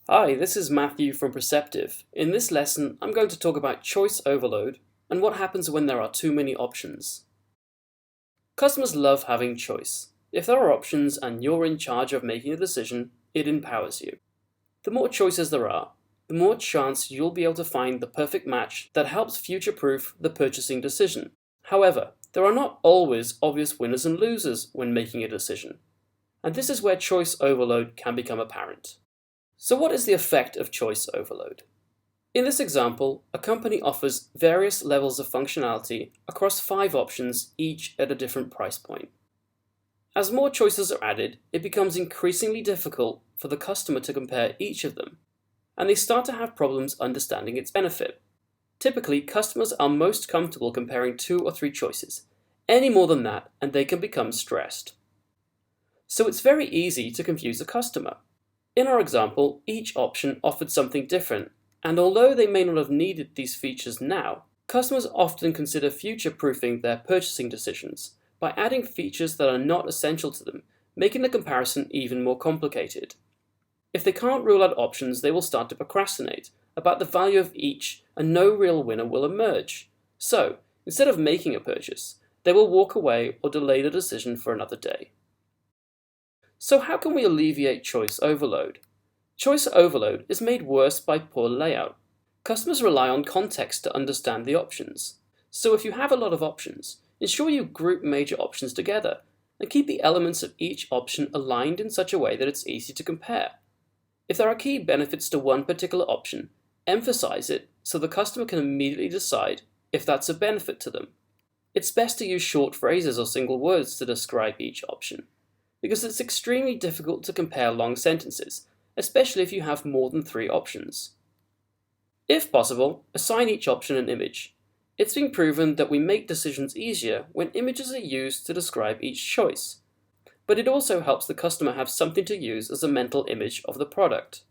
Hi, this is Matthew from Perceptive. In this lesson, I'm going to talk about choice overload and what happens when there are too many options. Customers love having choice. If there are options and you're in charge of making a decision, it empowers you. The more choices there are, the more chance you'll be able to find the perfect match that helps future-proof the purchasing decision. However, there are not always obvious winners and losers when making a decision, and this is where choice overload can become apparent. So what is the effect of choice overload? In this example, a company offers various levels of functionality across 5 options, each at a different price point. As more choices are added, it becomes increasingly difficult for the customer to compare each of them, and they start to have problems understanding its benefit. Typically, customers are most comfortable comparing 2 or 3 choices. Any more than that, and they can become stressed. So it's very easy to confuse a customer. In our example, each option offered something different, and although they may not have needed these features now, customers often consider future-proofing their purchasing decisions by adding features that are not essential to them, making the comparison even more complicated. If they can't rule out options, they will start to procrastinate about the value of each, and no real winner will emerge. So, instead of making a purchase, they will walk away or delay the decision for another day. So how can we alleviate choice overload? Choice overload is made worse by poor layout. Customers rely on context to understand the options. So if you have a lot of options, ensure you group major options together and keep the elements of each option aligned in such a way that it's easy to compare. If there are key benefits to one particular option, emphasize it so the customer can immediately decide if that's a benefit to them. It's best to use short phrases or single words to describe each option, because it's extremely difficult to compare long sentences, especially if you have more than 3 options. If possible, assign each option an image. It's been proven that we make decisions easier when images are used to describe each choice, but it also helps the customer have something to use as a mental image of the product.